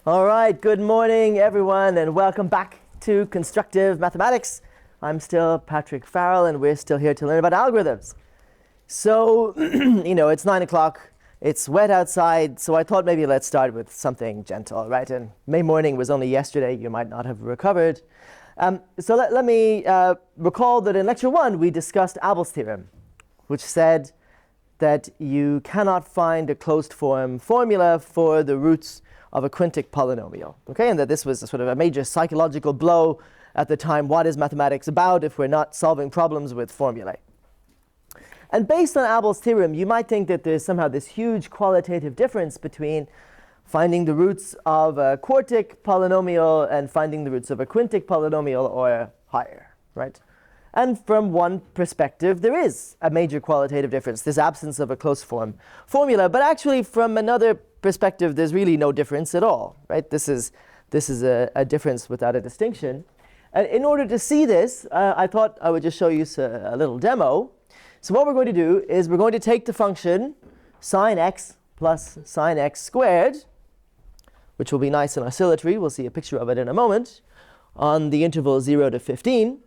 All right, good morning, everyone, and welcome back to Constructive Mathematics. I'm still Patrick Farrell, and we're still here to learn about algorithms. So, it's 9 o'clock, it's wet outside, so I thought maybe let's start with something gentle, right? And May morning was only yesterday, you might not have recovered. So let me recall that in lecture 1, we discussed Abel's theorem, which said that you cannot find a closed form formula for the roots of a quintic polynomial, okay? And that this was a sort of a major psychological blow at the time. What is mathematics about if we're not solving problems with formulae? And based on Abel's theorem, you might think that there's somehow this huge qualitative difference between finding the roots of a quartic polynomial and finding the roots of a quintic polynomial or higher, right? And from one perspective, there is a major qualitative difference, this absence of a closed form formula. But actually, from another perspective, there's really no difference at all, right? This is a difference without a distinction. And in order to see this, I thought I would just show you a little demo. So what we're going to do is we're going to take the function sine x plus sine x squared, which will be nice and oscillatory. We'll see a picture of it in a moment, on the interval 0 to 15.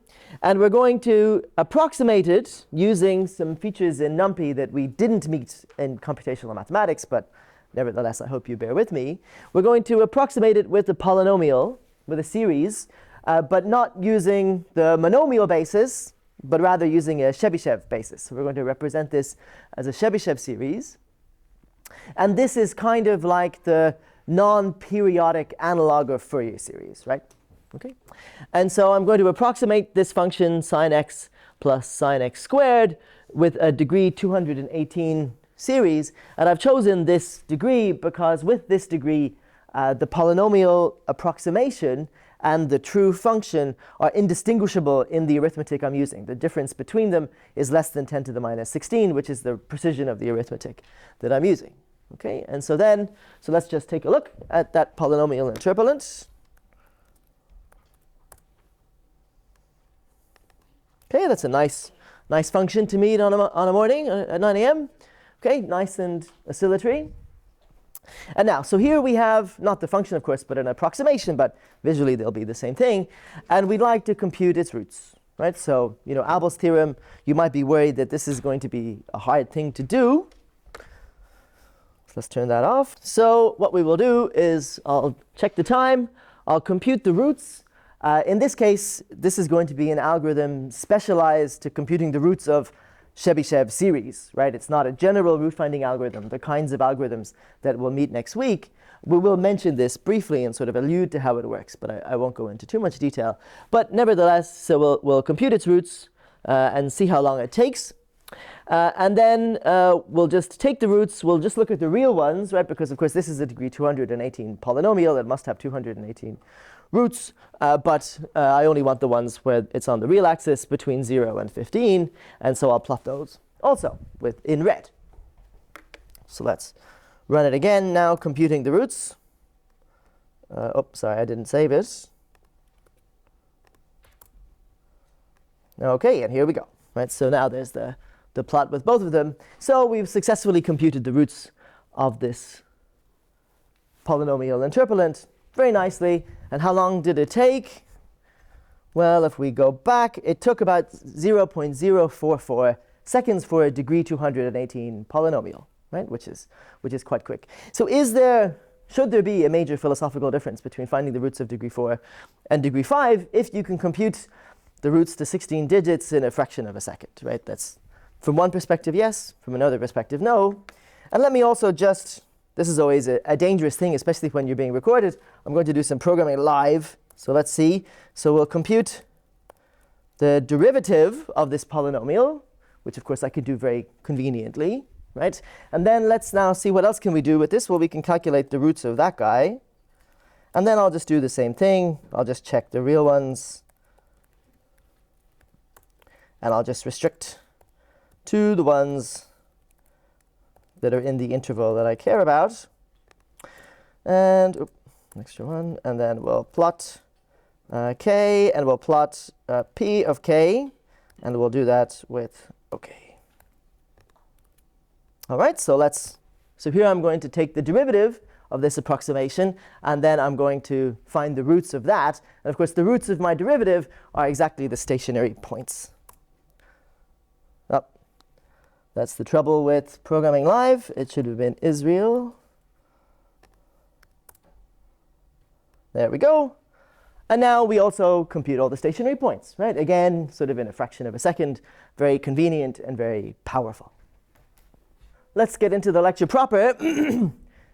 And we're going to approximate it using some features in NumPy that we didn't meet in computational mathematics, but nevertheless, I hope you bear with me. We're going to approximate it with a polynomial, with a series, but not using the monomial basis, but rather using a Chebyshev basis. So we're going to represent this as a Chebyshev series. And this is kind of like the non-periodic analog of Fourier series, right? Okay. And so I'm going to approximate this function sine x plus sine x squared with a degree 218 series. And I've chosen this degree because with this degree, the polynomial approximation and the true function are indistinguishable in the arithmetic I'm using. The difference between them is less than 10 to the minus 16, which is the precision of the arithmetic that I'm using. Okay, and so let's just take a look at that polynomial interpolant. Okay, that's a nice function to meet on a morning at 9 a.m. Okay, nice and oscillatory. And now, so here we have not the function, of course, but an approximation, but visually they'll be the same thing. And we'd like to compute its roots, right? So, Abel's theorem, you might be worried that this is going to be a hard thing to do. So let's turn that off. So what we will do is I'll check the time. I'll compute the roots. In this case, this is going to be an algorithm specialized to computing the roots of Chebyshev series, right? It's not a general root finding algorithm, the kinds of algorithms that we'll meet next week. We will mention this briefly and sort of allude to how it works, but I won't go into too much detail. But nevertheless, so we'll compute its roots and see how long it takes. And then we'll just take the roots, we'll just look at the real ones, right? Because of course this is a degree 218 polynomial, it must have 218 roots, but I only want the ones where it's on the real axis between 0 and 15, and so I'll plot those also in red. So let's run it again now, computing the roots. Sorry, I didn't save it. Okay, and here we go. Right, so now there's the plot with both of them. So we've successfully computed the roots of this polynomial interpolant very nicely. And how long did it take? Well, if we go back, it took about 0.044 seconds for a degree 218 polynomial, right? Which is quite quick. So should there be a major philosophical difference between finding the roots of degree 4 and degree 5 if you can compute the roots to 16 digits in a fraction of a second, right? That's from one perspective, yes. From another perspective, no. And let me also this is always a dangerous thing, especially when you're being recorded. I'm going to do some programming live. So let's see. So we'll compute the derivative of this polynomial, which of course I could do very conveniently, right? And then let's now see what else can we do with this. Well, we can calculate the roots of that guy. And then I'll just do the same thing. I'll just check the real ones. And I'll just restrict to the ones that are in the interval that I care about. And extra one. And then we'll plot k, and we'll plot p of k. And we'll do that with OK. All right, so here I'm going to take the derivative of this approximation, and then I'm going to find the roots of that. And of course, the roots of my derivative are exactly the stationary points. Oh, that's the trouble with programming live. It should have been Israel. There we go. And now we also compute all the stationary points, right? Again, sort of in a fraction of a second, very convenient and very powerful. Let's get into the lecture proper.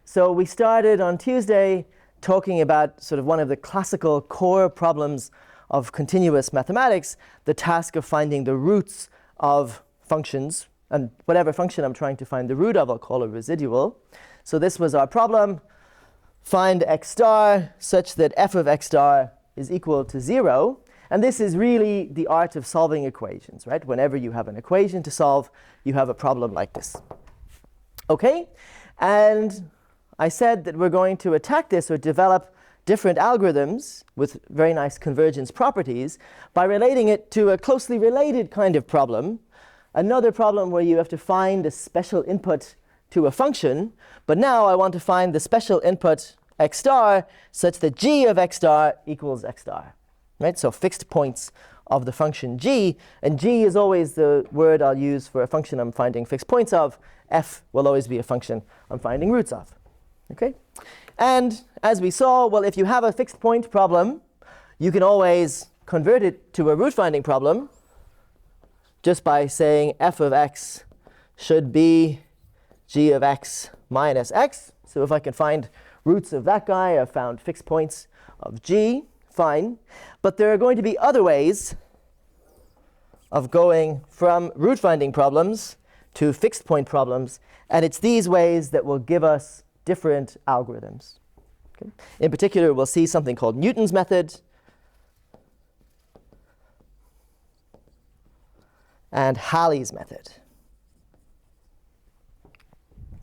So we started on Tuesday talking about sort of one of the classical core problems of continuous mathematics, the task of finding the roots of functions. And whatever function I'm trying to find the root of, I'll call a residual. So this was our problem. Find x star such that f of x star is equal to 0. And this is really the art of solving equations, right? Whenever you have an equation to solve, you have a problem like this. OK? And I said that we're going to attack this or develop different algorithms with very nice convergence properties by relating it to a closely related kind of problem, another problem where you have to find a special input to a function. But now I want to find the special input x star such that g of x star equals x star. Right? So fixed points of the function g. And g is always the word I'll use for a function I'm finding fixed points of. F will always be a function I'm finding roots of. Okay? And as we saw, well, if you have a fixed point problem, you can always convert it to a root finding problem just by saying f of x should be g of x minus x. So if I can find roots of that guy, I've found fixed points of g. Fine. But there are going to be other ways of going from root finding problems to fixed point problems. And it's these ways that will give us different algorithms. Okay? In particular, we'll see something called Newton's method and Halley's method.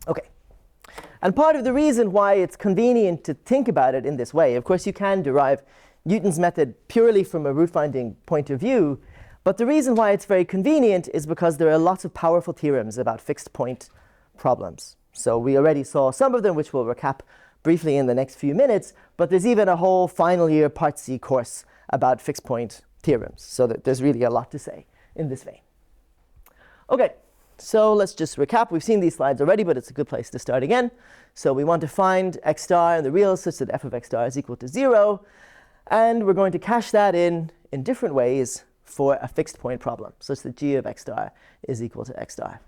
OK. And part of the reason why it's convenient to think about it in this way, of course, you can derive Newton's method purely from a root finding point of view. But the reason why it's very convenient is because there are lots of powerful theorems about fixed point problems. So we already saw some of them, which we'll recap briefly in the next few minutes. But there's even a whole final year Part C course about fixed point theorems. So that there's really a lot to say in this vein. OK, so let's just recap. We've seen these slides already, but it's a good place to start again. So we want to find x star in the real such that f of x star is equal to 0. And we're going to cache that in different ways for a fixed point problem, such that g of x star is equal to x star.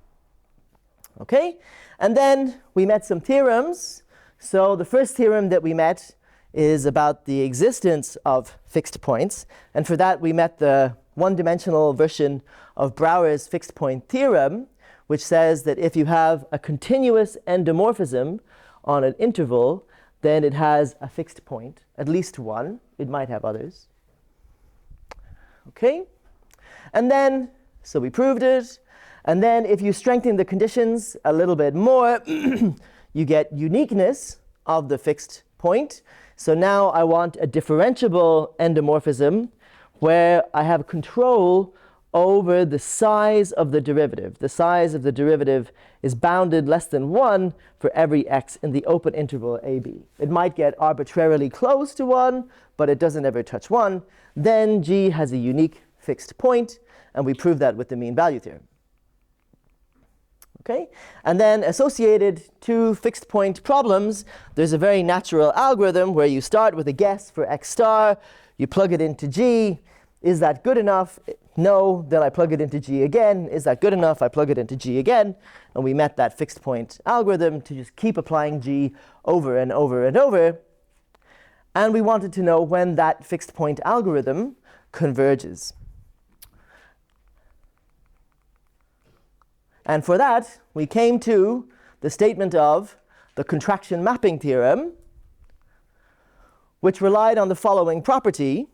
OK? And then we met some theorems. So the first theorem that we met is about the existence of fixed points. And for that, we met the one-dimensional version of Brouwer's fixed point theorem, which says that if you have a continuous endomorphism on an interval, then it has a fixed point, at least one. It might have others. OK? And then, so we proved it. And then if you strengthen the conditions a little bit more, you get uniqueness of the fixed point. So now I want a differentiable endomorphism where I have control over the size of the derivative. The size of the derivative is bounded less than 1 for every x in the open interval ab. It might get arbitrarily close to 1, but it doesn't ever touch 1. Then g has a unique fixed point, and we prove that with the mean value theorem. Okay? And then associated to fixed point problems, there's a very natural algorithm where you start with a guess for x star, you plug it into g. Is that good enough? No. Then I plug it into g again. Is that good enough? I plug it into g again. And we met that fixed point algorithm to just keep applying g over and over and over. And we wanted to know when that fixed point algorithm converges. And for that, we came to the statement of the contraction mapping theorem, which relied on the following property,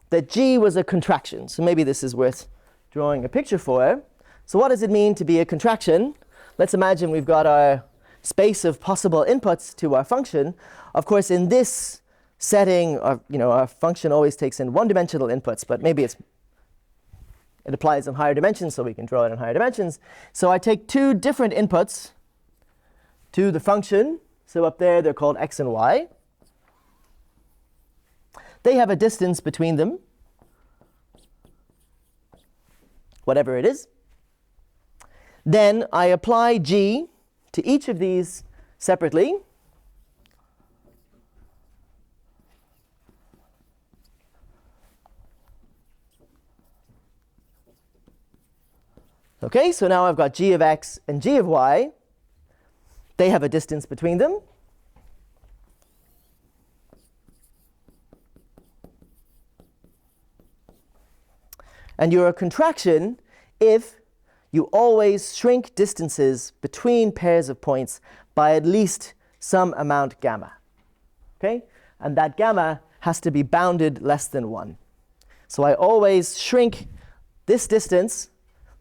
that g was a contraction. So maybe this is worth drawing a picture for. So what does it mean to be a contraction? Let's imagine we've got our space of possible inputs to our function. Of course, in this setting, our function always takes in one-dimensional inputs, but maybe it applies in higher dimensions, so we can draw it in higher dimensions. So I take two different inputs to the function, So up there, they're called x and y. They have a distance between them, whatever it is. Then I apply g to each of these separately. Okay, so now I've got g of x and g of y. They have a distance between them. And you're a contraction if you always shrink distances between pairs of points by at least some amount gamma. Okay? And that gamma has to be bounded less than 1. So I always shrink this distance,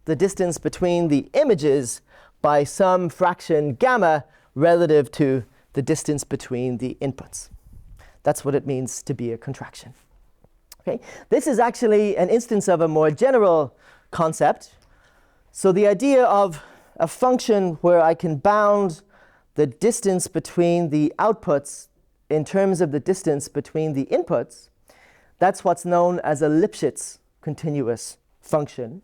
the distance between the images, by some fraction gamma relative to the distance between the inputs. That's what it means to be a contraction. Okay? This is actually an instance of a more general concept. So the idea of a function where I can bound the distance between the outputs in terms of the distance between the inputs, that's what's known as a Lipschitz continuous function.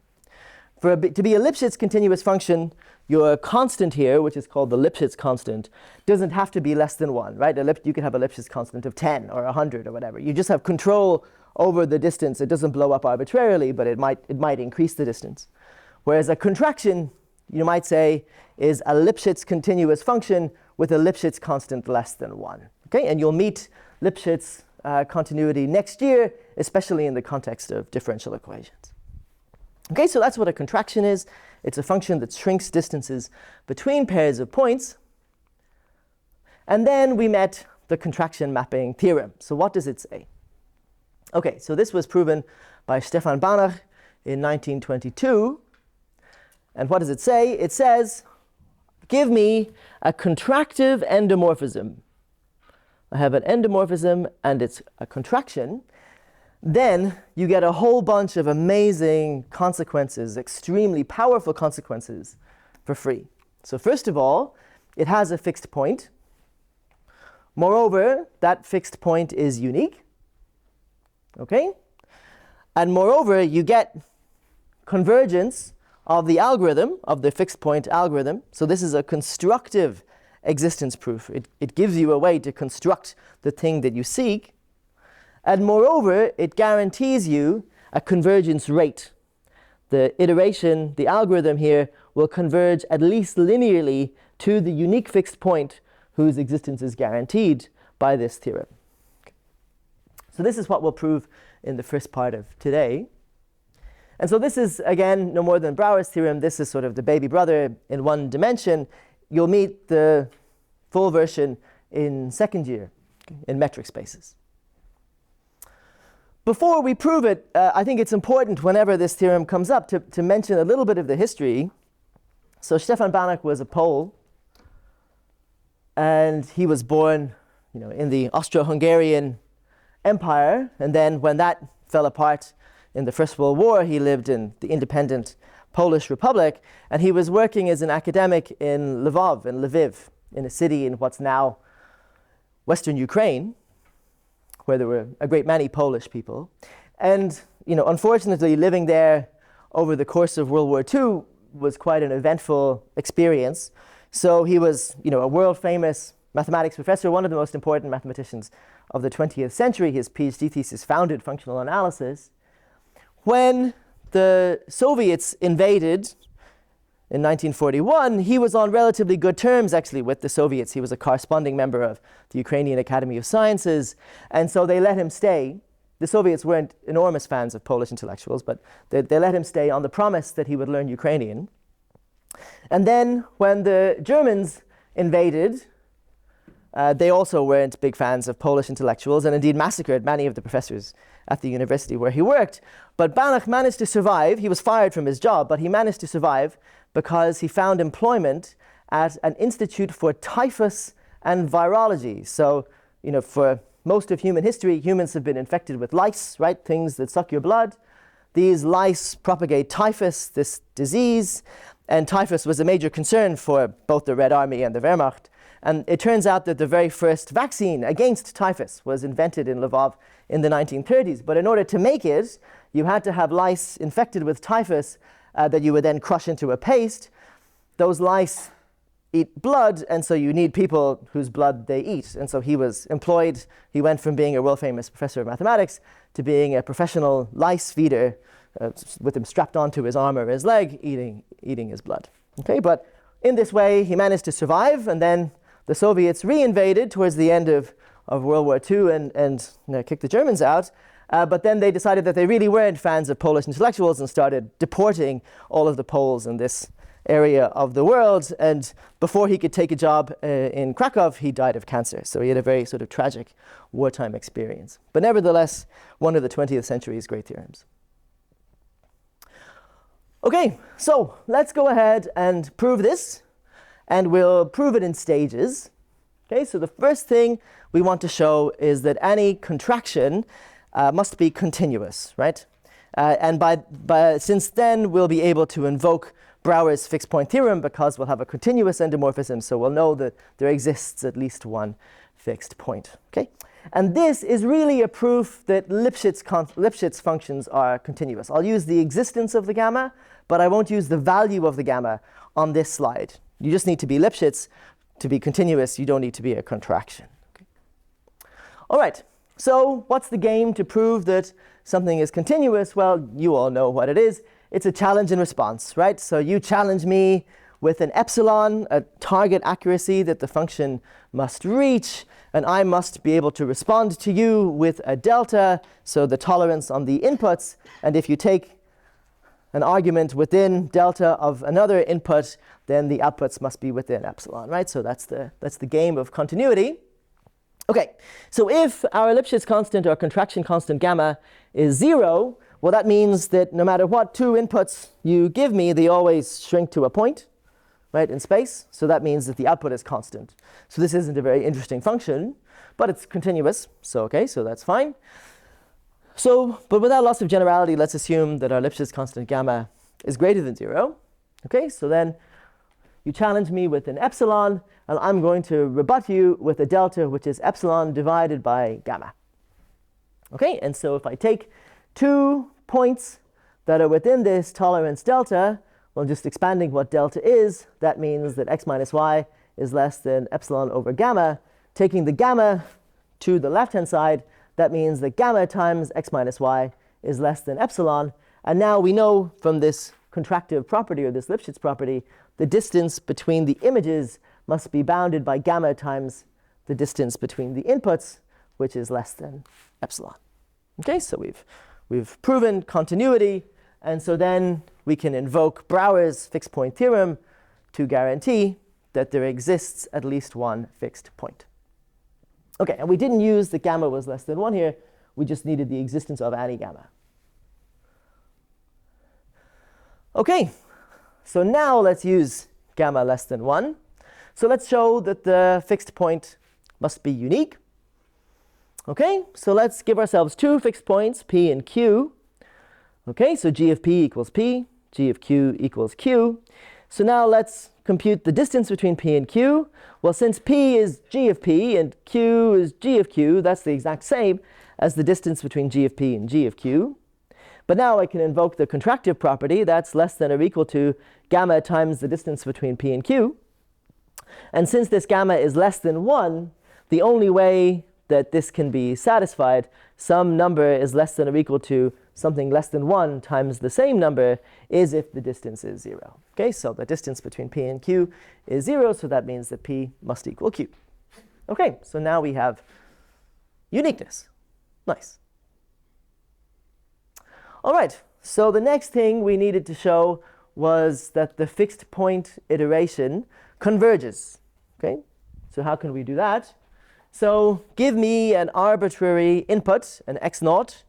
To be a Lipschitz continuous function, your constant here, which is called the Lipschitz constant, doesn't have to be less than 1, right? You can have a Lipschitz constant of 10 or 100 or whatever. You just have control over the distance. It doesn't blow up arbitrarily, but it might increase the distance. Whereas a contraction, you might say, is a Lipschitz continuous function with a Lipschitz constant less than 1. Okay? And you'll meet Lipschitz continuity next year, especially in the context of differential equations. Okay, so that's what a contraction is. It's a function that shrinks distances between pairs of points. And then we met the contraction mapping theorem. So what does it say? Okay, so this was proven by Stefan Banach in 1922. And what does it say? It says, give me a contractive endomorphism. I have an endomorphism and it's a contraction. Then you get a whole bunch of amazing consequences, extremely powerful consequences for free. So first of all, it has a fixed point. Moreover, that fixed point is unique. Okay? And moreover, you get convergence of the algorithm, of the fixed point algorithm. So this is a constructive existence proof. It gives you a way to construct the thing that you seek. And moreover, it guarantees you a convergence rate. The iteration, the algorithm here, will converge at least linearly to the unique fixed point whose existence is guaranteed by this theorem. So this is what we'll prove in the first part of today. And so this is, again, no more than Brouwer's theorem. This is sort of the baby brother in one dimension. You'll meet the full version in second year in metric spaces. Before we prove it, I think it's important whenever this theorem comes up to mention a little bit of the history. So Stefan Banach was a Pole, and he was born, in the Austro-Hungarian Empire. And then when that fell apart in the First World War, he lived in the independent Polish Republic, and he was working as an academic in Lviv, in a city in what's now Western Ukraine, where there were a great many Polish people. And unfortunately, living there over the course of World War II was quite an eventful experience. So he was a world-famous mathematics professor, one of the most important mathematicians of the 20th century. His PhD thesis founded functional analysis. When the Soviets invaded in 1941, he was on relatively good terms, actually, with the Soviets. He was a corresponding member of the Ukrainian Academy of Sciences, and so they let him stay. The Soviets weren't enormous fans of Polish intellectuals, but they let him stay on the promise that he would learn Ukrainian. And then when the Germans invaded, they also weren't big fans of Polish intellectuals, and indeed massacred many of the professors at the university where he worked. But Banach managed to survive. He was fired from his job, but he managed to survive because he found employment at an institute for typhus and virology. So, for most of human history, humans have been infected with lice, right? Things that suck your blood. These lice propagate typhus, this disease, and typhus was a major concern for both the Red Army and the Wehrmacht. And it turns out that the very first vaccine against typhus was invented in Lvov in the 1930s. But in order to make it, you had to have lice infected with typhus that you would then crush into a paste. Those lice eat blood, and so you need people whose blood they eat. And so he was employed. He went from being a world-famous professor of mathematics to being a professional lice feeder with him strapped onto his arm or his leg, eating his blood. Okay, but in this way, he managed to survive, and then the Soviets reinvaded towards the end of World War II and kicked the Germans out. But then they decided that they really weren't fans of Polish intellectuals and started deporting all of the Poles in this area of the world. And before he could take a job in Krakow, he died of cancer. So he had a very sort of tragic wartime experience. But nevertheless, one of the 20th century's great theorems. Okay, so let's go ahead and prove this. And we'll prove it in stages. Okay, so the first thing we want to show is that any contraction must be continuous, right? And since then, we'll be able to invoke Brouwer's fixed point theorem because we'll have a continuous endomorphism, so we'll know that there exists at least one fixed point. Okay, and this is really a proof that Lipschitz functions are continuous. I'll use the existence of the gamma, but I won't use the value of the gamma on this slide. You just need to be Lipschitz to be continuous. You don't need to be a contraction. Okay. All right. So what's the game to prove that something is continuous? Well, you all know what it is. It's a challenge and response, right? So you challenge me with an epsilon, a target accuracy that the function must reach, and I must be able to respond to you with a delta, so the tolerance on the inputs. And if you take an argument within delta of another input, then the outputs must be within epsilon, right? So that's the game of continuity. Okay, so if our Lipschitz constant or contraction constant gamma is 0, well, that means that no matter what two inputs you give me, they always shrink to a point, right, in space. So that means that the output is constant. So this isn't a very interesting function, but it's continuous. So okay, so that's fine. So, but without loss of generality, let's assume that our Lipschitz constant gamma is greater than 0. Okay, so then you challenge me with an epsilon, and I'm going to rebut you with a delta, which is epsilon divided by gamma. Okay, and so if I take 2 points that are within this tolerance delta, well, just expanding what delta is, that means that x minus y is less than epsilon over gamma. Taking the gamma to the left-hand side, that means that gamma times x minus y is less than epsilon. And now we know from this contractive property, or this Lipschitz property, the distance between the images must be bounded by gamma times the distance between the inputs, which is less than epsilon. Okay, so we've proven continuity, and so then we can invoke Brouwer's fixed point theorem to guarantee that there exists at least one fixed point. Okay, and we didn't use that gamma was less than 1 here. We just needed the existence of any gamma. Okay, so now let's use gamma less than 1. So let's show that the fixed point must be unique. Okay, so let's give ourselves two fixed points, p and q. Okay, so g of p equals p, g of q equals q. So now let's compute the distance between p and q. Well, since p is g of p and q is g of q, that's the exact same as the distance between g of p and g of q. But now I can invoke the contractive property. That's less than or equal to gamma times the distance between p and q. And since this gamma is less than 1, the only way that this can be satisfied, some number is less than or equal to something less than 1 times the same number, is if the distance is 0. Okay, so the distance between p and q is 0, so that means that p must equal q. Okay, so now we have uniqueness. Nice. All right, so the next thing we needed to show was that the fixed point iteration converges. Okay, so how can we do that? So give me an arbitrary input, an x0,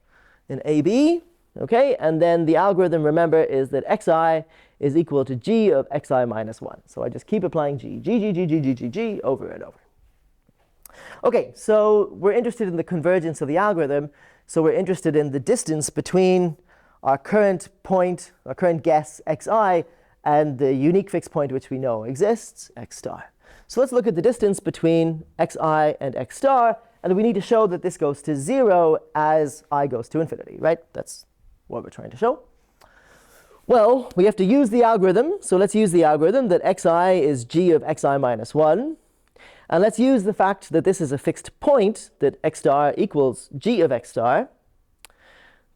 an ab, okay, and then the algorithm, remember, is that xi is equal to g of xi minus 1. So I just keep applying g over and over. Okay, so we're interested in the convergence of the algorithm. So we're interested in the distance between our current point, our current guess xi, and the unique fixed point which we know exists, x star. So let's look at the distance between xi and x star, and we need to show that this goes to 0 as I goes to infinity, right? That's what we're trying to show. Well, we have to use the algorithm. So let's use the algorithm that xi is g of xi minus 1. And let's use the fact that this is a fixed point, that x star equals g of x star.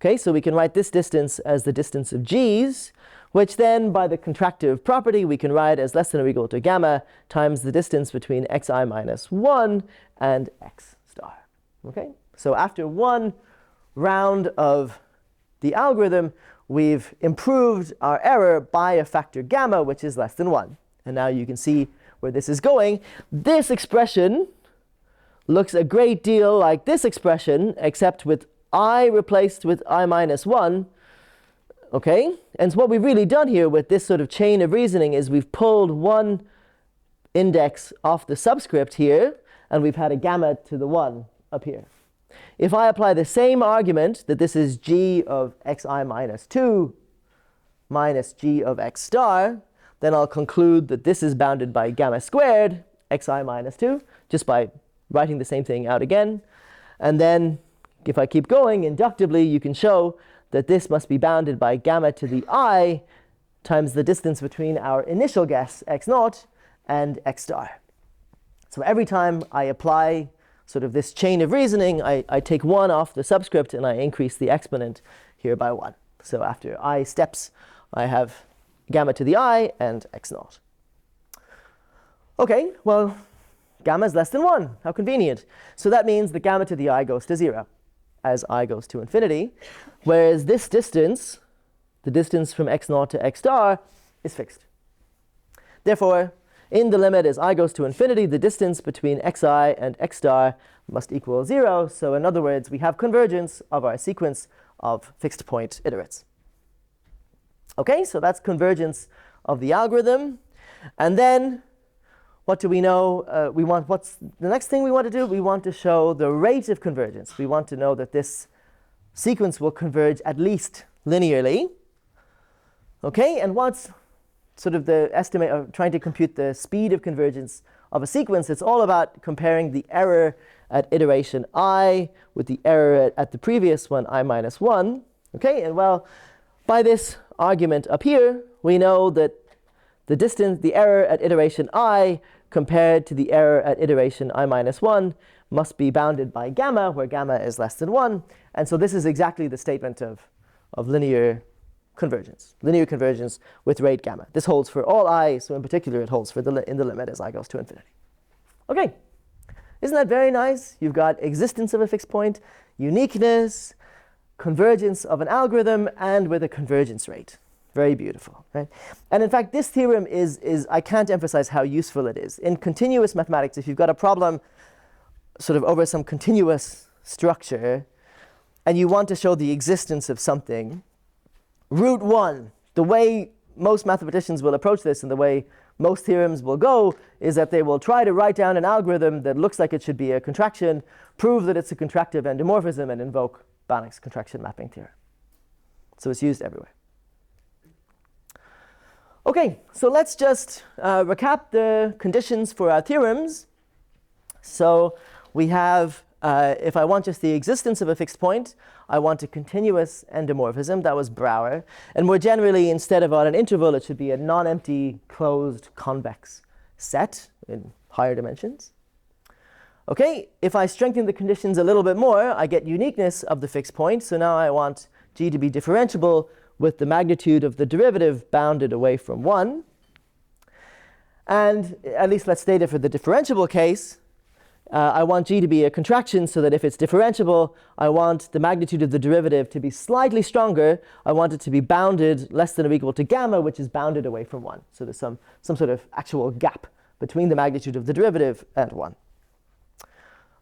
Okay, so we can write this distance as the distance of g's, which then, by the contractive property, we can write as less than or equal to gamma times the distance between xi minus 1 and x star. Okay, so after one round of the algorithm, we've improved our error by a factor gamma, which is less than 1. And now you can see where this is going. This expression looks a great deal like this expression, except with I replaced with I minus 1. Okay? And so what we've really done here with this sort of chain of reasoning is we've pulled one index off the subscript here, and we've had a gamma to the 1 up here. If I apply the same argument, that this is g of xi minus 2 minus g of x star, then I'll conclude that this is bounded by gamma squared xi minus 2, just by writing the same thing out again. And then if I keep going, inductively, you can show that this must be bounded by gamma to the I times the distance between our initial guess, x0, and x star. So every time I apply sort of this chain of reasoning, I take 1 off the subscript and I increase the exponent here by 1. So after I steps, I have gamma to the I and x0. OK, well, gamma is less than 1. How convenient. So that means the gamma to the I goes to 0 as I goes to infinity, whereas this distance, the distance from x0 to x star, is fixed. Therefore, in the limit as I goes to infinity, the distance between xi and x star must equal 0. So in other words, we have convergence of our sequence of fixed point iterates. OK, so that's convergence of the algorithm. And then what do we know? What's the next thing we want to do? We want to show the rate of convergence. We want to know that this sequence will converge at least linearly. OK, and what's sort of the estimate of trying to compute the speed of convergence of a sequence? It's all about comparing the error at iteration I with the error at the previous one, I minus 1. OK, and well, by this argument up here, we know that the distance, the error at iteration I compared to the error at iteration I minus 1 must be bounded by gamma, where gamma is less than 1. And so this is exactly the statement of linear convergence with rate gamma. This holds for all I, so in particular it holds for in the limit as I goes to infinity. OK, isn't that very nice? You've got existence of a fixed point, uniqueness, convergence of an algorithm, and with a convergence rate. Very beautiful, right? And in fact, this theorem is I can't emphasize how useful it is. In continuous mathematics, if you've got a problem sort of over some continuous structure, and you want to show the existence of something, route 1, the way most mathematicians will approach this and the way most theorems will go is that they will try to write down an algorithm that looks like it should be a contraction, prove that it's a contractive endomorphism, and invoke Banach's contraction mapping theorem. So it's used everywhere. OK, so let's just recap the conditions for our theorems. So we have, if I want just the existence of a fixed point, I want a continuous endomorphism. That was Brouwer. And more generally, instead of on an interval, it should be a non-empty, closed, convex set in higher dimensions. OK, if I strengthen the conditions a little bit more, I get uniqueness of the fixed point. So now I want g to be differentiable with the magnitude of the derivative bounded away from 1. And at least let's state it for the differentiable case. I want g to be a contraction so that if it's differentiable, I want the magnitude of the derivative to be slightly stronger. I want it to be bounded less than or equal to gamma, which is bounded away from 1. So there's some sort of actual gap between the magnitude of the derivative and 1.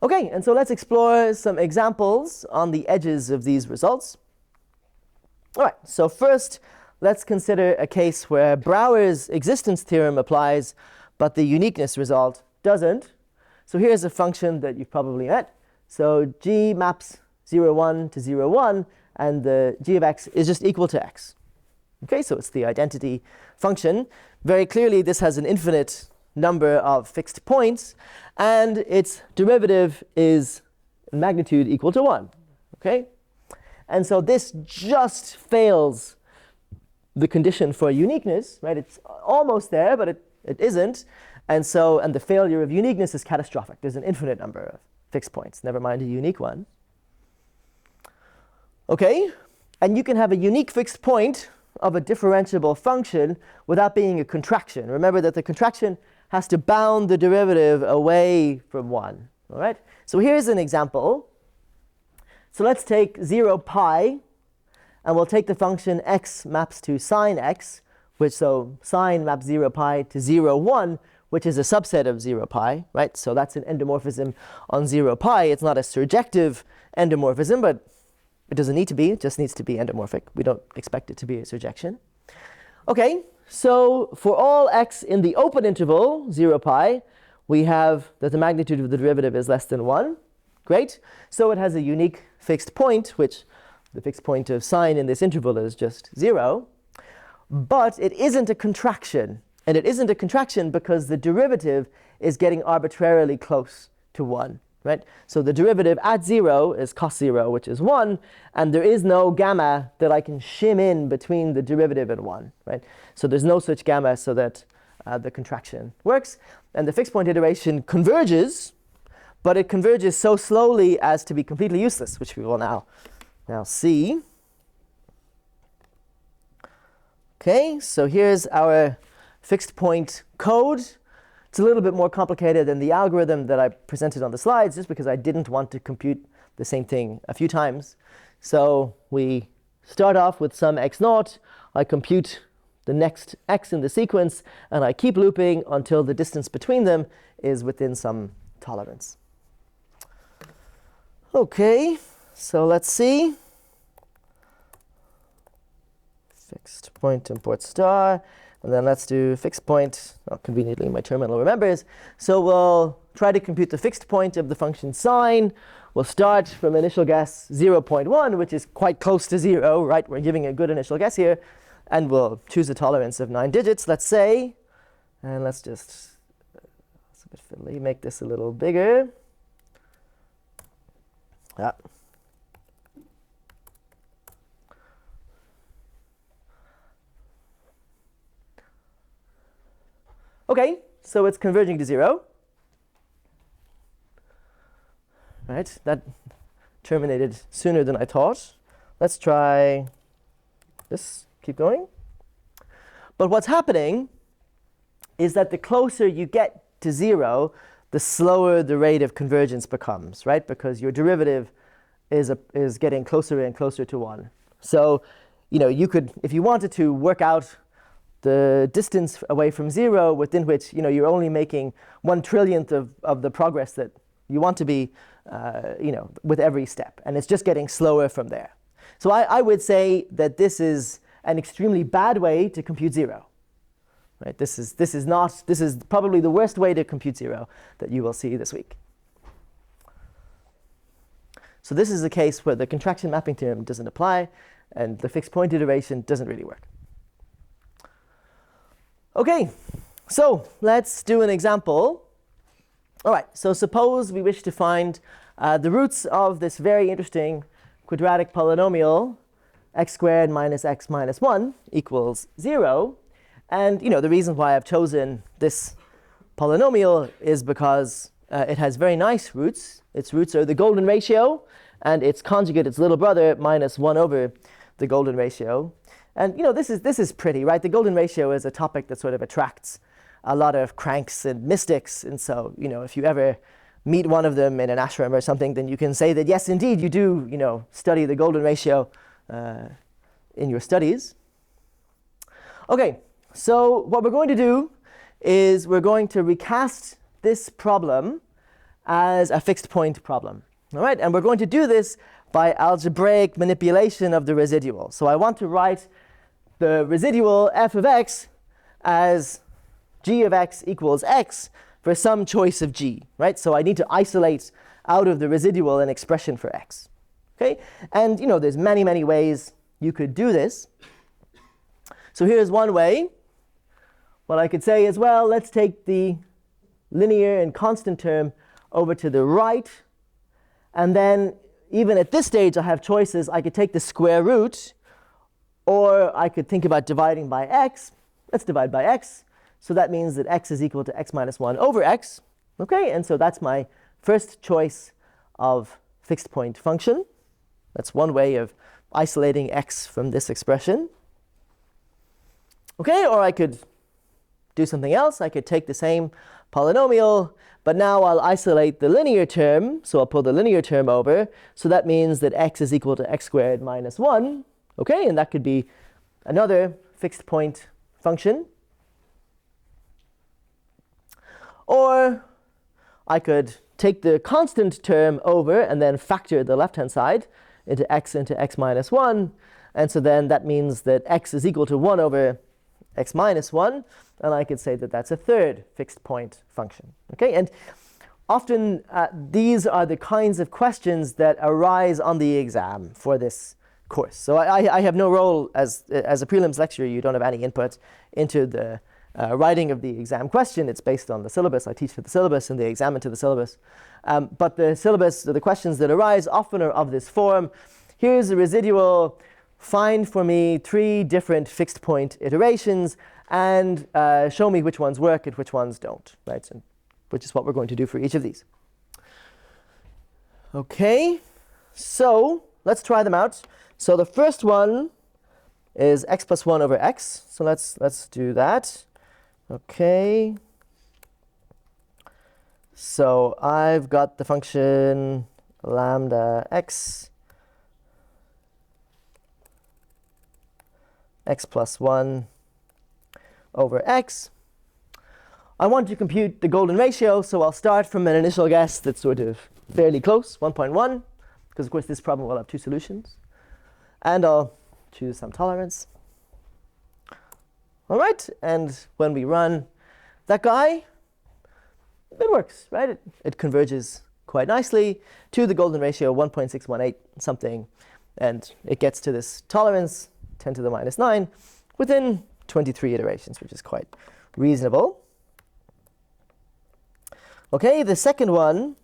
OK, and so let's explore some examples on the edges of these results. All right, so first, let's consider a case where Brouwer's existence theorem applies, but the uniqueness result doesn't. So here's a function that you've probably met. So g maps 0, 1 to 0, 1, and the g of x is just equal to x. OK, so it's the identity function. Very clearly, this has an infinite number of fixed points, and its derivative is magnitude equal to 1. Okay? And so this just fails the condition for uniqueness, right? It's almost there, but it isn't. And the failure of uniqueness is catastrophic. There's an infinite number of fixed points, never mind a unique one. Okay? And you can have a unique fixed point of a differentiable function without being a contraction. Remember that the contraction has to bound the derivative away from 1. All right? So here's an example. So let's take 0 pi, and we'll take the function x maps to sine x, so sine maps 0 pi to 0, 1, which is a subset of 0 pi, right? So that's an endomorphism on 0 pi. It's not a surjective endomorphism, but it doesn't need to be. It just needs to be endomorphic. We don't expect it to be a surjection. Okay, so for all x in the open interval, 0 pi, we have that the magnitude of the derivative is less than 1. Great. So it has a unique fixed point, which the fixed point of sine in this interval is just 0. But it isn't a contraction. And it isn't a contraction because the derivative is getting arbitrarily close to 1. Right? So the derivative at 0 is cos 0, which is 1, and there is no gamma that I can shim in between the derivative and 1. Right? So there's no such gamma so that the contraction works. And the fixed point iteration converges, but it converges so slowly as to be completely useless, which we will now see. Okay, so here's our fixed point code. It's a little bit more complicated than the algorithm that I presented on the slides, just because I didn't want to compute the same thing a few times. So we start off with some x0. I compute the next x in the sequence, and I keep looping until the distance between them is within some tolerance. Okay, so let's see. Fixed point import star. And then let's do fixed point. Conveniently, my terminal remembers. So we'll try to compute the fixed point of the function sine. We'll start from initial guess 0.1, which is quite close to 0, right? We're giving a good initial guess here. And we'll choose a tolerance of 9 digits, let's say. And let's just, it's a bit fiddly, make this a little bigger. Yeah. Okay, so it's converging to 0. Right, that terminated sooner than I thought. Let's try this, keep going. But what's happening is that the closer you get to 0, the slower the rate of convergence becomes, right? Because your derivative is getting closer and closer to 1. So, you could, if you wanted to work out the distance away from 0 within which you're only making 1/trillionth of the progress that you want to be with every step, and it's just getting slower from there. So I would say that this is an extremely bad way to compute 0. Right? This is probably the worst way to compute 0 that you will see this week. So this is a case where the contraction mapping theorem doesn't apply and the fixed point iteration doesn't really work. Okay, so let's do an example. All right, so suppose we wish to find the roots of this very interesting quadratic polynomial x squared minus x minus 1 equals 0. And the reason why I've chosen this polynomial is because it has very nice roots. Its roots are the golden ratio, and its conjugate, its little brother, minus 1 over the golden ratio. And this is pretty, right? The golden ratio is a topic that sort of attracts a lot of cranks and mystics. And so, if you ever meet one of them in an ashram or something, then you can say that, yes, indeed, you do, study the golden ratio in your studies. Okay, so what we're going to do is we're going to recast this problem as a fixed point problem. All right, and we're going to do this by algebraic manipulation of the residual. So I want to write the residual f of x as g of x equals x for some choice of g, right? So I need to isolate out of the residual an expression for x. Okay, and there's many, many ways you could do this. So here's one way. what I could say is, well, let's take the linear and constant term over to the right. And then even at this stage, I have choices. I could take the square root, or I could think about dividing by x. Let's divide by x. So that means that x is equal to x minus 1 over x. Okay, and so that's my first choice of fixed point function. That's one way of isolating x from this expression. Okay, or I could do something else. I could take the same polynomial, but now I'll isolate the linear term. So I'll pull the linear term over. So that means that x is equal to x squared minus 1. Okay, and that could be another fixed point function. Or I could take the constant term over and then factor the left-hand side into x minus 1. And so then that means that x is equal to 1 over x minus 1. And I could say that that's a third fixed point function. Okay, and often these are the kinds of questions that arise on the exam for this course. So I have no role as a prelims lecturer. You don't have any input into the writing of the exam question. It's based on the syllabus. I teach to the syllabus and they examine to the syllabus. But the syllabus, the questions that arise often are of this form. Here's a residual. Find for me 3 different fixed point iterations and show me which ones work and which ones don't, right? So, which is what we're going to do for each of these. Okay, so let's try them out. So the first one is x plus 1 over x. So let's do that. Okay. So I've got the function lambda x plus 1 over x. I want to compute the golden ratio, so I'll start from an initial guess that's sort of fairly close, 1.1, because of course this problem will have 2 solutions. And I'll choose some tolerance. All right, and when we run that guy, it works, right? It converges quite nicely to the golden ratio 1.618 something, and it gets to this tolerance 10 to the minus 9 within 23 iterations, which is quite reasonable. Okay, the second one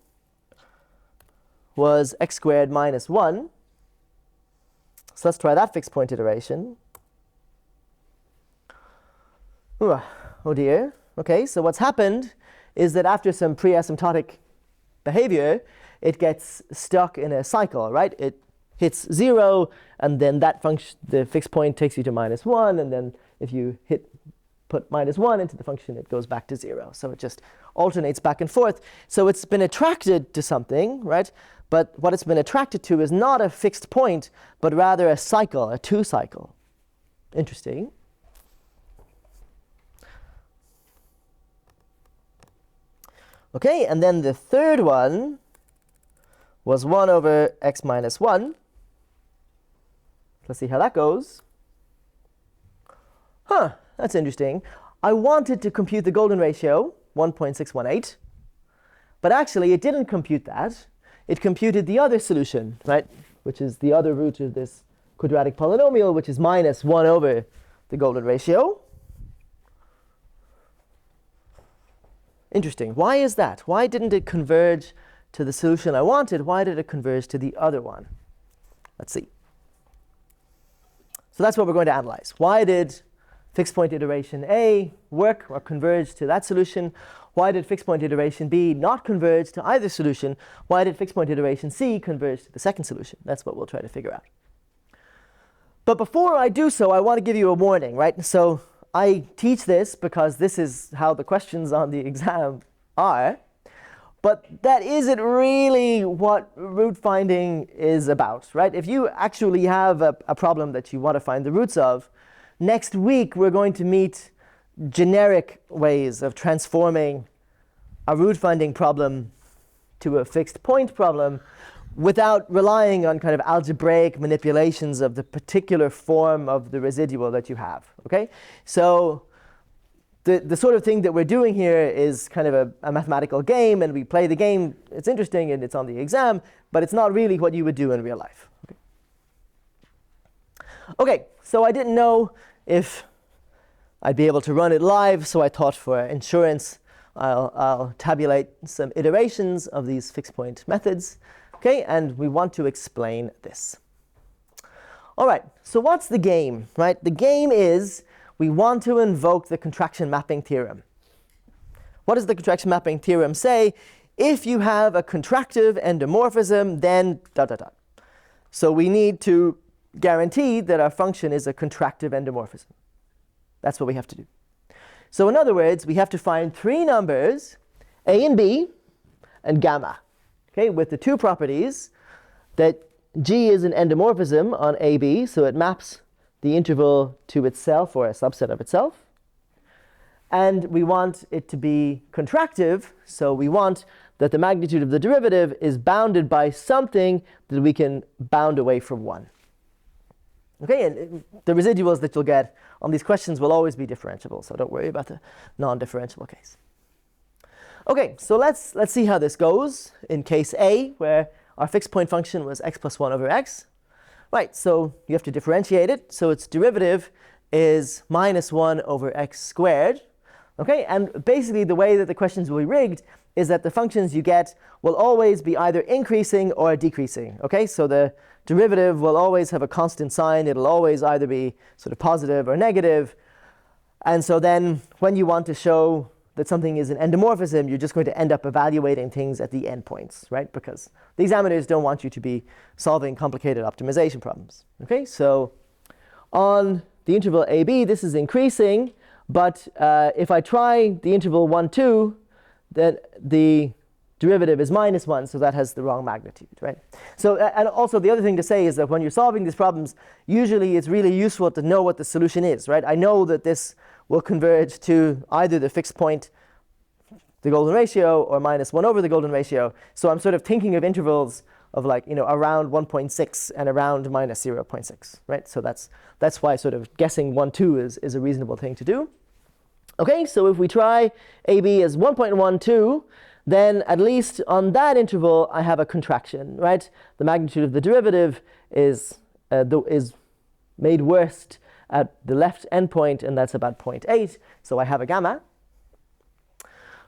was x squared minus 1. So let's try that fixed point iteration. Ooh, oh dear. Okay, so what's happened is that after some pre-asymptotic behavior, it gets stuck in a cycle, right? It hits 0, and then that function, the fixed point, takes you to minus 1, and then if you put minus 1 into the function, it goes back to 0. So it just alternates back and forth. So it's been attracted to something, right? But what it's been attracted to is not a fixed point, but rather a cycle, a 2 cycle. Interesting. Okay, and then the third one was 1 over x minus 1. Let's see how that goes. Huh, that's interesting. I wanted to compute the golden ratio, 1.618. But actually, it didn't compute that. It computed the other solution, right? Which is the other root of this quadratic polynomial, which is minus 1 over the golden ratio. Interesting. Why is that? Why didn't it converge to the solution I wanted? Why did it converge to the other one? Let's see. So that's what we're going to analyze. Why did fixed point iteration A work or converge to that solution? Why did fixed point iteration B not converge to either solution? Why did fixed point iteration C converge to the second solution? That's what we'll try to figure out. But before I do so, I want to give you a warning, right? So I teach this because this is how the questions on the exam are. But that isn't really what root finding is about, right? If you actually have a problem that you want to find the roots of, next week we're going to meet generic ways of transforming a root finding problem to a fixed point problem without relying on kind of algebraic manipulations of the particular form of the residual that you have. Okay? So the sort of thing that we're doing here is kind of a mathematical game, and we play the game. It's interesting and it's on the exam, but it's not really what you would do in real life. Okay, so I didn't know if I'd be able to run it live, so I thought for insurance, I'll tabulate some iterations of these fixed point methods. Okay, and we want to explain this. All right, so what's the game, right? The game is we want to invoke the contraction mapping theorem. What does the contraction mapping theorem say? If you have a contractive endomorphism, then ... So we need to guarantee that our function is a contractive endomorphism. That's what we have to do. So in other words, we have to find three numbers, a and b, and gamma, okay, with the two properties that G is an endomorphism on AB, so it maps the interval to itself or a subset of itself. And we want it to be contractive, so we want that the magnitude of the derivative is bounded by something that we can bound away from 1. Okay, and the residuals that you'll get on these questions will always be differentiable, so don't worry about the non-differentiable case. Okay, so let's see how this goes in case A, where our fixed point function was x plus 1 over x. Right, so you have to differentiate it, so its derivative is minus 1 over x squared. Okay, and basically the way that the questions will be rigged is that the functions you get will always be either increasing or decreasing. Okay, so the derivative will always have a constant sign. It'll always either be sort of positive or negative. And so then when you want to show that something is an endomorphism, you're just going to end up evaluating things at the endpoints, right? Because the examiners don't want you to be solving complicated optimization problems. Okay, so on the interval AB, this is increasing. But if I try the interval 1, 2, then the derivative is minus 1, so that has the wrong magnitude, right? So, and also the other thing to say is that when you're solving these problems, usually it's really useful to know what the solution is, right? I know that this will converge to either the fixed point, the golden ratio, or minus 1 over the golden ratio. So I'm sort of thinking of intervals of like, around 1.6 and around minus 0.6, right? So that's why sort of guessing 1, 2 is a reasonable thing to do. Okay, so if we try AB as 1.12, then at least on that interval I have a contraction, right? The magnitude of the derivative is made worst at the left endpoint, and that's about 0.8. So I have a gamma.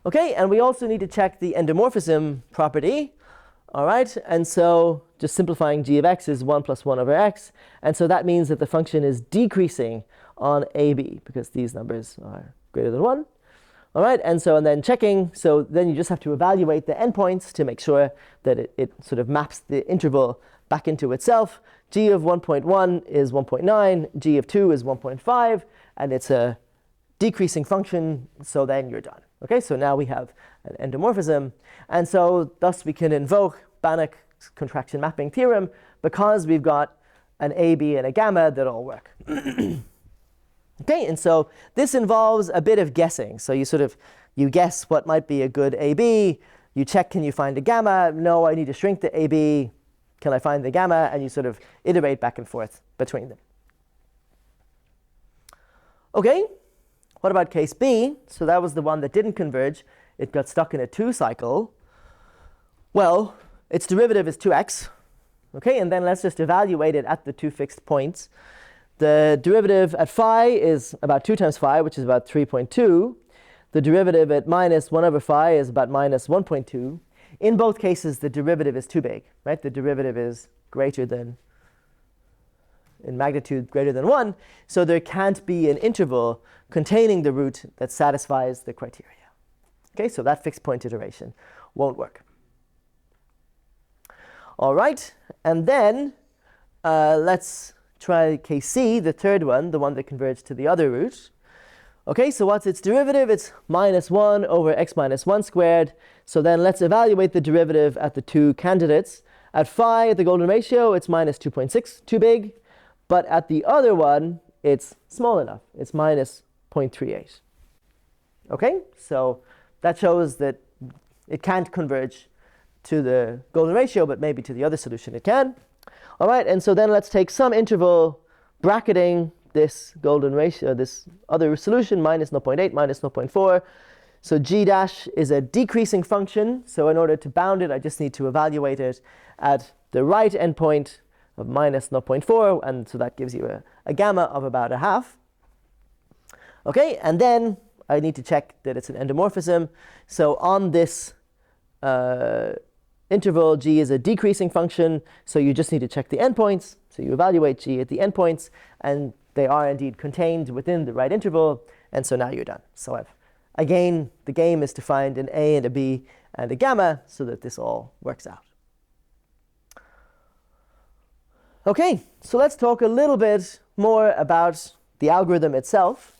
Okay, and we also need to check the endomorphism property. All right, and so just simplifying g of x is 1 plus 1 over x. And so that means that the function is decreasing on AB because these numbers are greater than 1. All right, and then checking, so then you just have to evaluate the endpoints to make sure that it sort of maps the interval back into itself. G of 1.1 is 1.9, G of 2 is 1.5, and it's a decreasing function, so then you're done. Okay, so now we have an endomorphism, and so thus we can invoke Banach's contraction mapping theorem because we've got an AB and a gamma that all work. Okay, and so this involves a bit of guessing. So you guess what might be a good AB, you check, can you find a gamma? No, I need to shrink the AB. Can I find the gamma? And you sort of iterate back and forth between them. Okay, what about case B? So that was the one that didn't converge. It got stuck in a 2 cycle. Well, its derivative is 2x. Okay, and then let's just evaluate it at the 2 fixed points. The derivative at phi is about 2 times phi, which is about 3.2. The derivative at minus 1 over phi is about minus 1.2. In both cases, the derivative is too big, right? The derivative is greater than, in magnitude greater than 1. So there can't be an interval containing the root that satisfies the criteria. Okay, so that fixed point iteration won't work. All right, and then let's try case C, the third one, the one that converged to the other root. Okay, so what's its derivative? It's minus 1 over x minus 1 squared. So then let's evaluate the derivative at the 2 candidates. At phi, at the golden ratio, it's minus 2.6, too big. But at the other one, it's small enough. It's minus 0.38. Okay, so that shows that it can't converge to the golden ratio, but maybe to the other solution it can. All right, and so then let's take some interval bracketing this golden ratio, this other solution, minus 0.8, minus 0.4. So g dash is a decreasing function. So in order to bound it, I just need to evaluate it at the right endpoint of minus 0.4. And so that gives you a gamma of about 0.5. Okay, and then I need to check that it's an endomorphism. So on this interval, g is a decreasing function, so you just need to check the endpoints. So you evaluate g at the endpoints, and they are indeed contained within the right interval, and so now you're done. So again, the game is to find an a and a b and a gamma so that this all works out. Okay, so let's talk a little bit more about the algorithm itself,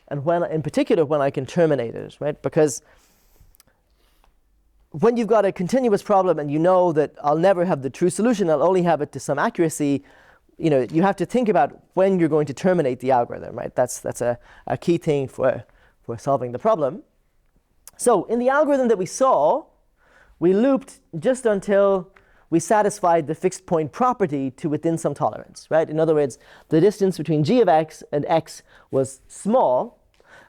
and when, in particular, when I can terminate it, right? Because when you've got a continuous problem and you know that I'll never have the true solution, I'll only have it to some accuracy, you have to think about when you're going to terminate the algorithm, right? That's a key thing for solving the problem. So in the algorithm that we saw, we looped just until we satisfied the fixed point property to within some tolerance, right? In other words, the distance between g of x and x was small,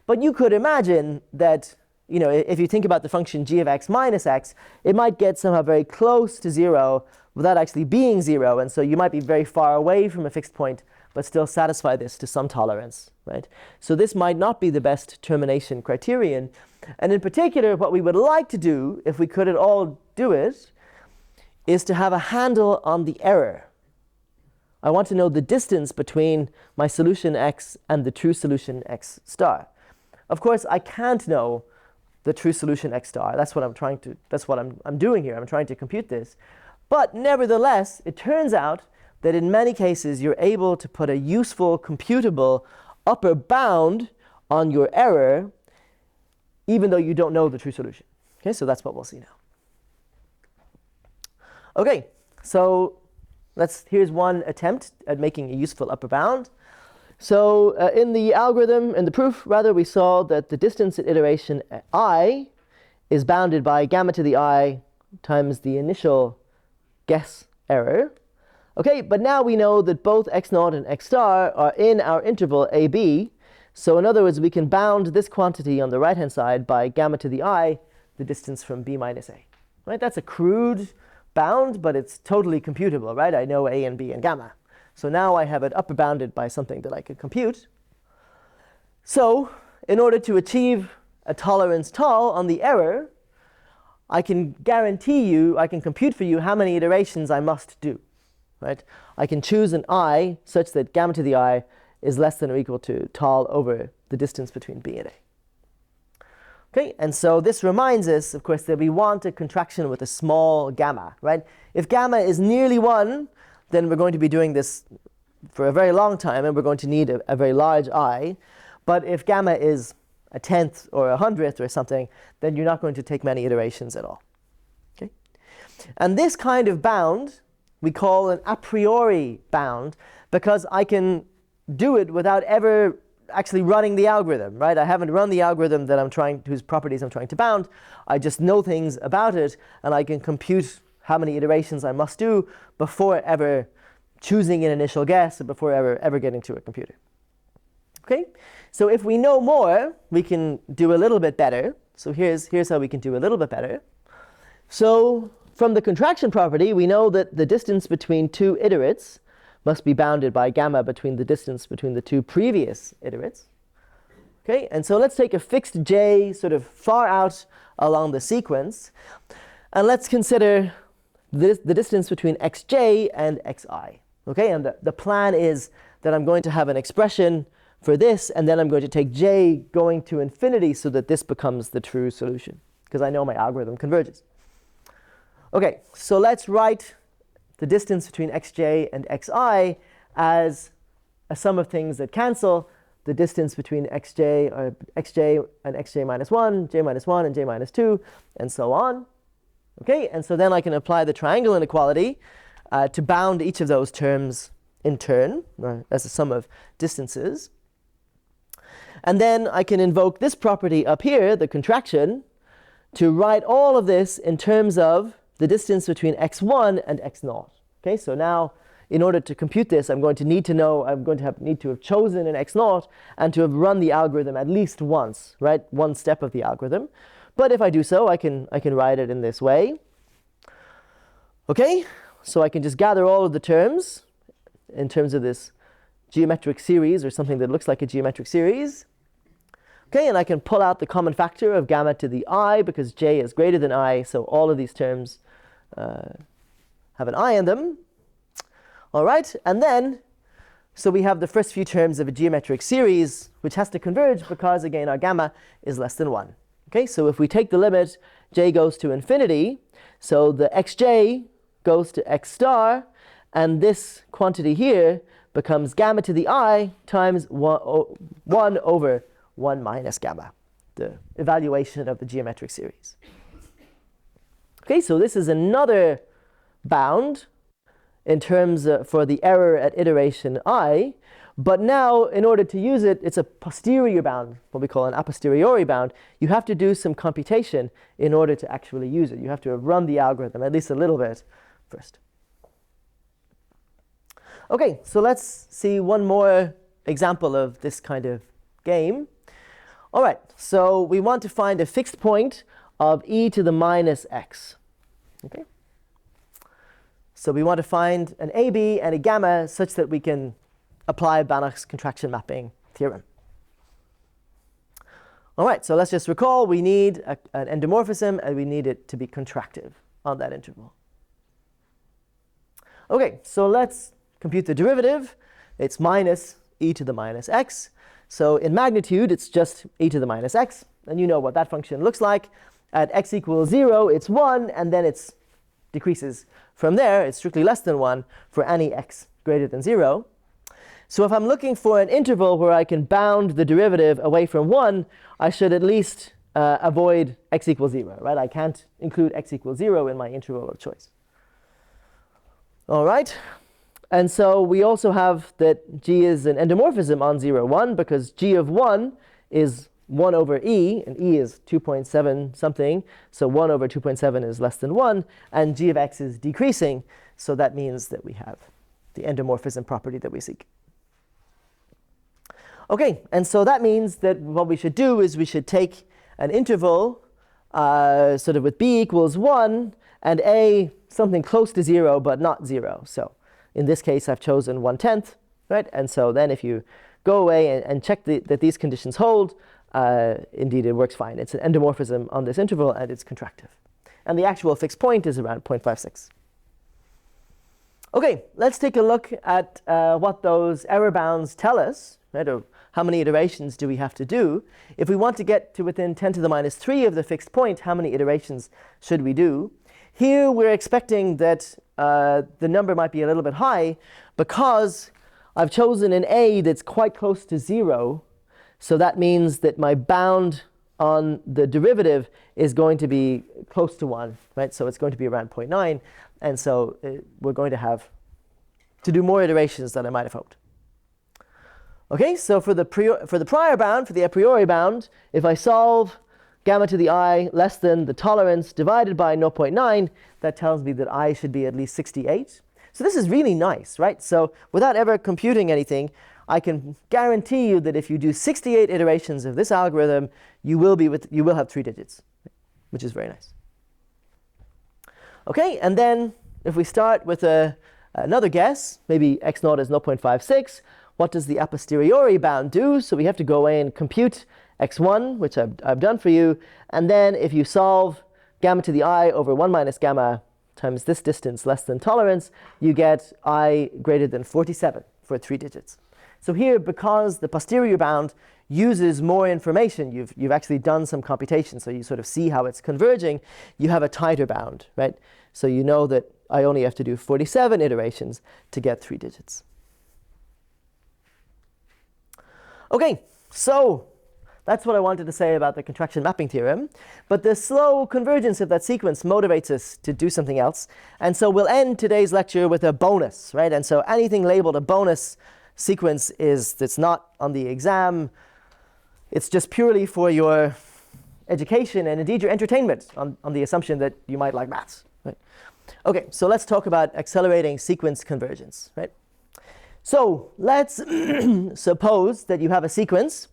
but you could imagine that if you think about the function g of x minus x, it might get somehow very close to 0 without actually being 0, and so you might be very far away from a fixed point but still satisfy this to some tolerance, right? So this might not be the best termination criterion, and in particular what we would like to do, if we could at all do it, is to have a handle on the error. I want to know the distance between my solution x and the true solution x star. Of course, I can't know the true solution x star. That's what I'm doing here. I'm trying to compute this. But nevertheless, it turns out that in many cases you're able to put a useful computable upper bound on your error even though you don't know the true solution. Okay, so that's what we'll see now. Okay, so here's one attempt at making a useful upper bound. So in the algorithm, in the proof rather, we saw that the distance at iteration I is bounded by gamma to the I times the initial guess error. Okay, but now we know that both x0 and x star are in our interval AB. So in other words, we can bound this quantity on the right-hand side by gamma to the I, the distance from b minus a. Right? That's a crude bound, but it's totally computable, right? I know a and b and gamma. So now I have it upper bounded by something that I can compute. So in order to achieve a tolerance tau on the error, I can compute for you how many iterations I must do, right? I can choose an I such that gamma to the I is less than or equal to tau over the distance between b and a. Okay, and so this reminds us, of course, that we want a contraction with a small gamma, right? If gamma is nearly 1, then we're going to be doing this for a very long time, and we're going to need a very large I. But if gamma is a tenth or a hundredth or something, then you're not going to take many iterations at all. Okay? And this kind of bound we call an a priori bound, because I can do it without ever actually running the algorithm, right? I haven't run the algorithm whose properties I'm trying to bound. I just know things about it, and I can compute how many iterations I must do before ever choosing an initial guess, or before ever getting to a computer. Okay? So if we know more, we can do a little bit better. So here's how we can do a little bit better. So from the contraction property, we know that the distance between two iterates must be bounded by gamma between the distance between the two previous iterates. Okay, and so let's take a fixed j sort of far out along the sequence, and let's consider the distance between xj and xi. Okay, and the plan is that I'm going to have an expression for this, and then I'm going to take j going to infinity so that this becomes the true solution, because I know my algorithm converges. Okay, so let's write the distance between xj and xi as a sum of things that cancel. The distance between xj and xj minus 1, j minus 1, and j minus 2, and so on. Okay, and so then I can apply the triangle inequality to bound each of those terms in turn as a sum of distances. And then I can invoke this property up here, the contraction, to write all of this in terms of the distance between x1 and x0. Okay, so now in order to compute this, I'm going to need to have chosen an x0 and to have run the algorithm at least once, right? One step of the algorithm. But if I do so, I can write it in this way. Okay, so I can just gather all of the terms in terms of this geometric series, or something that looks like a geometric series. Okay, and I can pull out the common factor of gamma to the I because j is greater than I, so all of these terms have an I in them. All right, and then, so we have the first few terms of a geometric series, which has to converge because, again, our gamma is less than 1. Okay, so if we take the limit, j goes to infinity, so the xj goes to x star, and this quantity here becomes gamma to the I times 1 over 1 minus gamma, the evaluation of the geometric series. Okay, so this is another bound in terms for the error at iteration I, but now in order to use it, it's a posterior bound, what we call an a posteriori bound. You have to do some computation in order to actually use it. You have to run the algorithm at least a little bit first. Okay, so let's see one more example of this kind of game. All right, so we want to find a fixed point of e to the minus x. Okay, so we want to find an AB and a gamma such that we can apply Banach's contraction mapping theorem. All right, so let's just recall we need an endomorphism and we need it to be contractive on that interval. Okay, so let's compute the derivative. It's minus e to the minus x. So in magnitude, it's just e to the minus x. And you know what that function looks like. At x equals 0, it's 1, and then it decreases from there. It's strictly less than 1 for any x greater than 0. So if I'm looking for an interval where I can bound the derivative away from 1, I should at least avoid x equals 0, right? I can't include x equals 0 in my interval of choice. All right. And so we also have that g is an endomorphism on 0, 1, because g of 1 is 1 over e, and e is 2.7 something, so 1 over 2.7 is less than 1, and g of x is decreasing, so that means that we have the endomorphism property that we seek. Okay, and so that means that what we should do is we should take an interval sort of with b equals 1 and a something close to 0 but not 0. So in this case, I've chosen 1/10, right? And so then if you go away and check that these conditions hold, indeed it works fine. It's an endomorphism on this interval and it's contractive. And the actual fixed point is around 0.56. Okay, let's take a look at what those error bounds tell us, right? Or how many iterations do we have to do? If we want to get to within 10 to the minus 3 of the fixed point, how many iterations should we do? Here we're expecting that the number might be a little bit high because I've chosen an a that's quite close to 0. So that means that my bound on the derivative is going to be close to 1, right? So it's going to be around 0.9. And so we're going to have to do more iterations than I might have hoped. Okay, so for the prior bound, for the a priori bound, if I solve gamma to the I less than the tolerance divided by 0.9, that tells me that I should be at least 68. So this is really nice, right? So without ever computing anything, I can guarantee you that if you do 68 iterations of this algorithm, you will have 3 digits, which is very nice. Okay, and then if we start with another guess, maybe x naught is 0.56, what does the a posteriori bound do? So we have to go away and compute x1, which I've done for you. And then if you solve gamma to the I over 1 minus gamma times this distance less than tolerance, you get I greater than 47 for 3 digits. So here, because the posterior bound uses more information, you've actually done some computation, so you sort of see how it's converging, you have a tighter bound, right? So you know that I only have to do 47 iterations to get 3 digits. Okay, so that's what I wanted to say about the contraction mapping theorem. But the slow convergence of that sequence motivates us to do something else. And so we'll end today's lecture with a bonus, right? And so anything labeled a bonus sequence that's not on the exam. It's just purely for your education and indeed your entertainment on the assumption that you might like maths, right? Okay, so let's talk about accelerating sequence convergence, right? So let's suppose that you have a sequence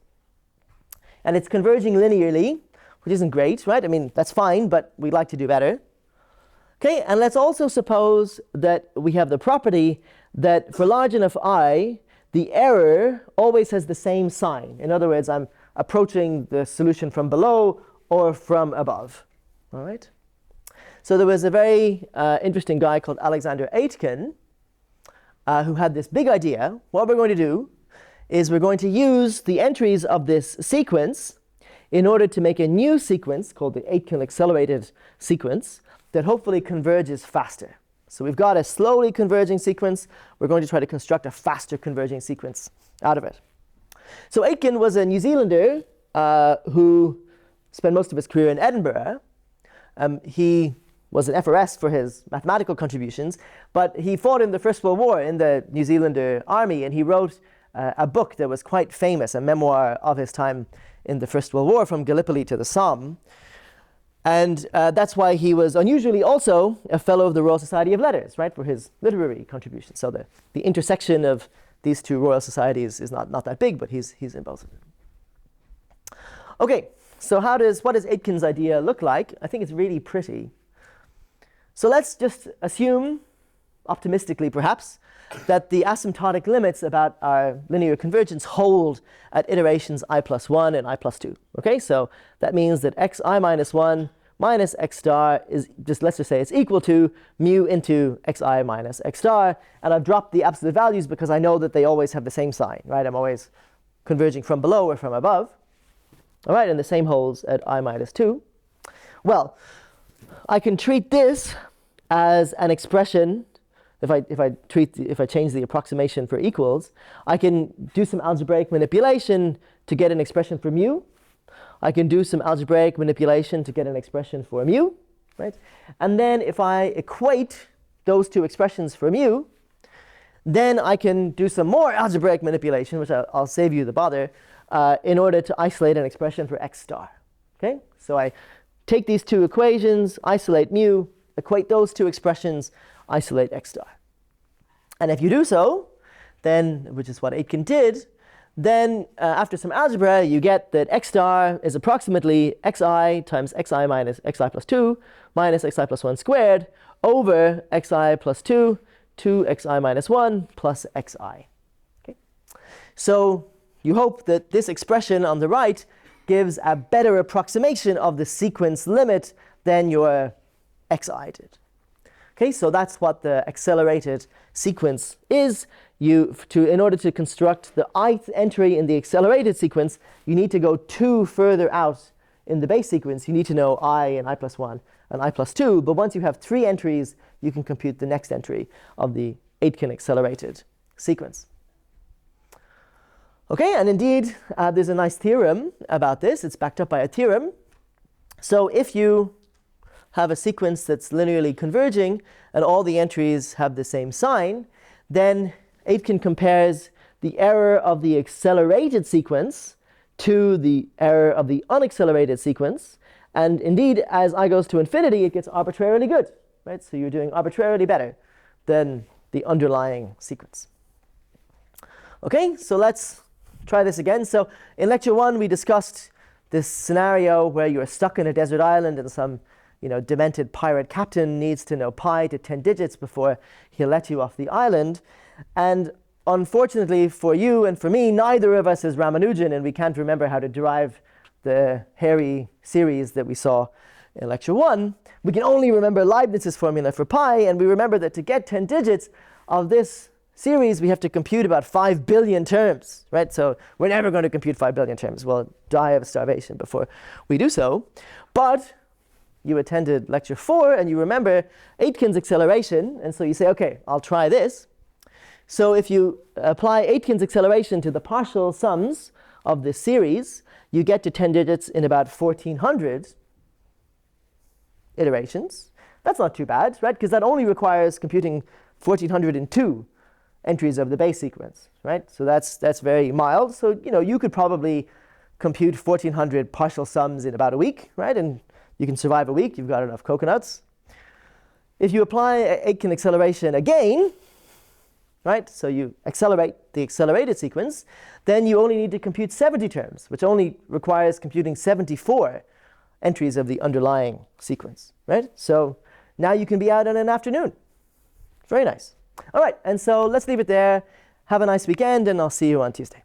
and it's converging linearly, which isn't great, right? I mean, that's fine, but we'd like to do better. Okay, and let's also suppose that we have the property that for large enough I, the error always has the same sign. In other words, I'm approaching the solution from below or from above. All right? So there was a very interesting guy called Alexander Aitken who had this big idea. What we're going to do is we're going to use the entries of this sequence in order to make a new sequence called the Aitken accelerated sequence that hopefully converges faster. So we've got a slowly converging sequence. We're going to try to construct a faster converging sequence out of it. So Aitken was a New Zealander who spent most of his career in Edinburgh. He was an FRS for his mathematical contributions, but he fought in the First World War in the New Zealander army, and he wrote a book that was quite famous, a memoir of his time in the First World War, From Gallipoli to the Somme. And that's why he was unusually also a fellow of the Royal Society of Letters, right, for his literary contributions. So the intersection of these two Royal Societies is not that big, but he's in both of them. Okay, so what does Aitken's idea look like? I think it's really pretty. So let's just assume, optimistically perhaps, that the asymptotic limits about our linear convergence hold at iterations I plus 1 and I plus 2. Okay, so that means that xi minus 1 minus x star is just, let's just say it's equal to mu into xi minus x star. And I've dropped the absolute values because I know that they always have the same sign, right? I'm always converging from below or from above. All right, and the same holds at I minus 2. Well, I can treat this as an expression. If I change the approximation for equals, I can do some algebraic manipulation to get an expression for mu. I can do some algebraic manipulation to get an expression for mu, right? And then if I equate those two expressions for mu, then I can do some more algebraic manipulation, which I'll save you the bother, in order to isolate an expression for x star. Okay? So I take these two equations, isolate mu, equate those two expressions, isolate x star. And if you do so, then, which is what Aitken did, then after some algebra, you get that x star is approximately xi times xi minus xi plus 2 minus xi plus 1 squared over xi plus 2 to xi minus 1 plus xi. Okay? So you hope that this expression on the right gives a better approximation of the sequence limit than your xi did. Okay, so that's what the accelerated sequence is. In order to construct the ith entry in the accelerated sequence, you need to go 2 further out in the base sequence. You need to know I and I plus 1 and I plus 2. But once you have 3 entries, you can compute the next entry of the Aitken accelerated sequence. Okay, and indeed, there's a nice theorem about this. It's backed up by a theorem. So if you have a sequence that's linearly converging and all the entries have the same sign, then Aitken compares the error of the accelerated sequence to the error of the unaccelerated sequence. And indeed, as I goes to infinity, it gets arbitrarily good, right? So you're doing arbitrarily better than the underlying sequence. Okay, so let's try this again. So in lecture 1, we discussed this scenario where you're stuck in a desert island and some demented pirate captain needs to know pi to 10 digits before he'll let you off the island. And unfortunately for you and for me, neither of us is Ramanujan, and we can't remember how to derive the hairy series that we saw in lecture 1. We can only remember Leibniz's formula for pi, and we remember that to get 10 digits of this series, we have to compute about 5 billion terms, right? So we're never going to compute 5 billion terms. We'll die of starvation before we do so. But you attended lecture 4 and you remember Aitken's acceleration, and so you say, okay, I'll try this. So if you apply Aitken's acceleration to the partial sums of this series, you get to 10 digits in about 1400 iterations. That's not too bad, right? Because that only requires computing 1402 entries of the base sequence, right? So that's very mild. So you could probably compute 1400 partial sums in about a week, right? And you can survive a week. You've got enough coconuts. If you apply Aitken acceleration again, right? So you accelerate the accelerated sequence, then you only need to compute 70 terms, which only requires computing 74 entries of the underlying sequence, right? So now you can be out in an afternoon. Very nice. All right, and so let's leave it there. Have a nice weekend, and I'll see you on Tuesday.